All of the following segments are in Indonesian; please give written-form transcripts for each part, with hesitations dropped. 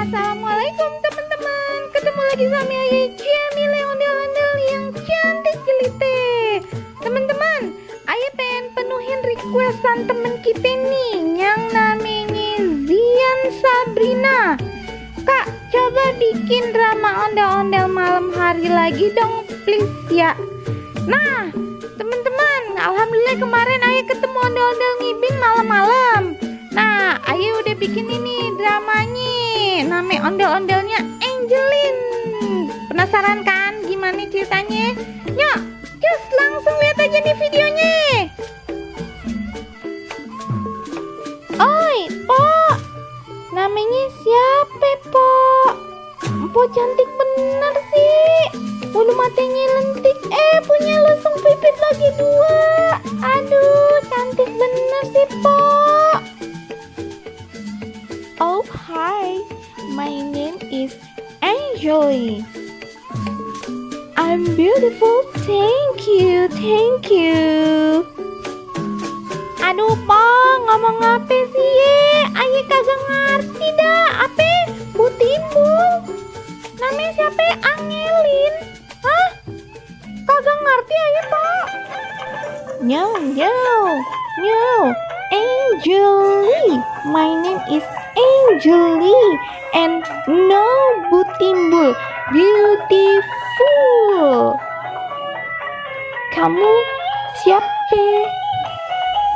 Assalamualaikum teman-teman. Ketemu lagi sama Ayah Jamile ondel-ondel yang cantik jelite. Teman-teman, Ayah pengen penuhin requestan temen kita nih yang namanya Zian Sabrina. Kak, coba bikin drama ondel-ondel malam hari lagi dong please ya. Nah, teman-teman, alhamdulillah kemarin Ayah ketemu ondel-ondel ngibing malam-malam. Nah, Ayah udah bikin ini dramanya. Namanya ondel-ondelnya Angelin. Penasaran kan gimana ceritanya? Yuk, cus langsung lihat aja nih videonya. Oi, Po. Namanya siapa, Po? Po cantik bener sih. Bulu matanya lentik. Punya lesung pipit lagi 2. Aduh, cantik bener sih, Po. Oh, hi. My name is Angeli. I'm beautiful. Thank you. Thank you. Aduh, Po, ngomong apa sih ye? Ayah kagak ngerti dah. Apa? Bu Timbul. Namanya siapa? Angelin. Hah? Kagak ngerti Ayah, Po. No. Angeli. My name is Angeli and no Bu Timbul. Beautiful. Kamu siapa?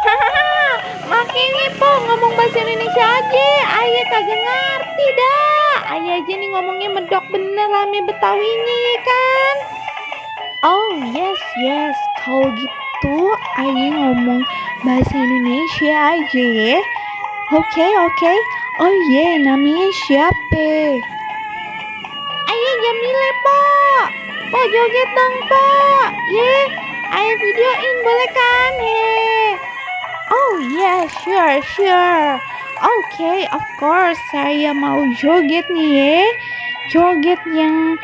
Hahaha, makanya Po ngomong bahasa Indonesia aja. Ayah kagak ngerti dah. Ayah aja nih ngomongnya medok bener rame Betawinya ya kan. Oh yes. Kalau gitu Ayah ngomong bahasa Indonesia aja ya. Oke. Oh yeah, namanya siapa? Ayah Jamile, Po. Po joget dong, Po. Ayah videoin boleh kan? Oh yeah, sure. Okay, of course. Saya mau joget nih ya. Joget yang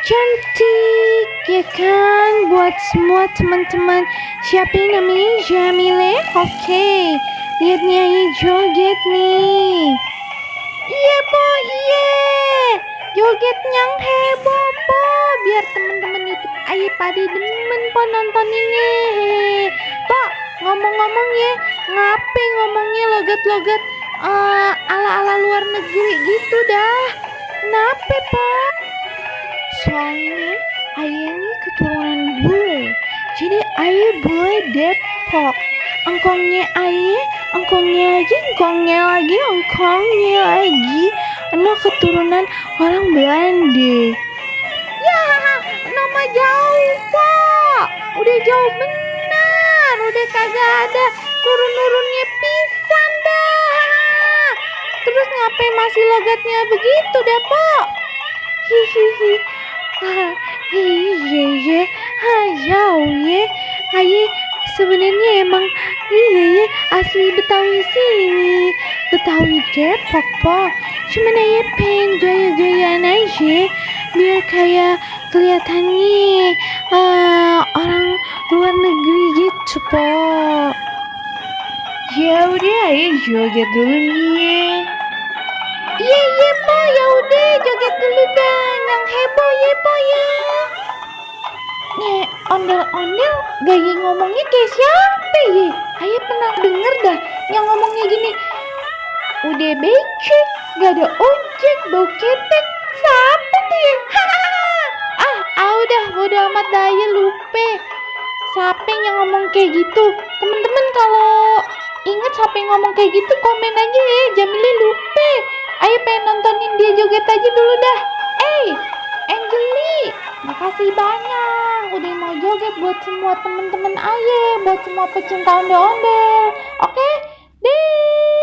cantik ya kan, buat semua teman-teman. Siapa yang namanya Jamile? Oke. Lihat nih Ayah joget nih. Iya, Po, iya. Joget yang heboh, Po. Biar teman-teman YouTube Ayah pada demen, Po, nontoninnya. Po, ngomong-ngomong ya, ngapain ngomongnya logat-logat ala-ala luar negeri gitu dah. Kenapa, Po? Soalnya Ayah ini keturunan bule. Jadi Ayah bule Depok. Engkongnya lagi anak keturunan orang Belanda. Ya, nama jauh, Pak. Udah jauh benar. Udah kagak ada turun-turunnya pisan dah. Terus ngapain masih logatnya begitu dah, Pak? Hihihi. Iya. Jauh ya. Ayah sebenarnya emang iya asli Betawi sini, Betawi Depok, Po. Cuman Ayah pengen gaya-gayaan aja biar kayak kelihatannya orang luar negeri gitu, Po. Ya udah Ayah joget dulu nih. Iya, Po, ya udah joget dulu dah yang heboh ya, Po ya. Nih, ondel-ondel gaya ngomongnya kayak siapa ya? Ayah pernah denger dah yang ngomongnya gini. Udah becek, gak ada ojek, bau ketek. Siapa tuh ya? Udah bodo amat dah, Ayah lupa. Siapa yang ngomong kayak gitu? Temen-temen kalau inget siapa yang ngomong kayak gitu komen aja ya. Jamile lupa. Ayah pengen nontonin dia joget aja dulu dah. Angeli, makasih banyak udah mau joget buat semua temen-temen Ayah, buat semua pecinta ondel-ondel. Oke, deh.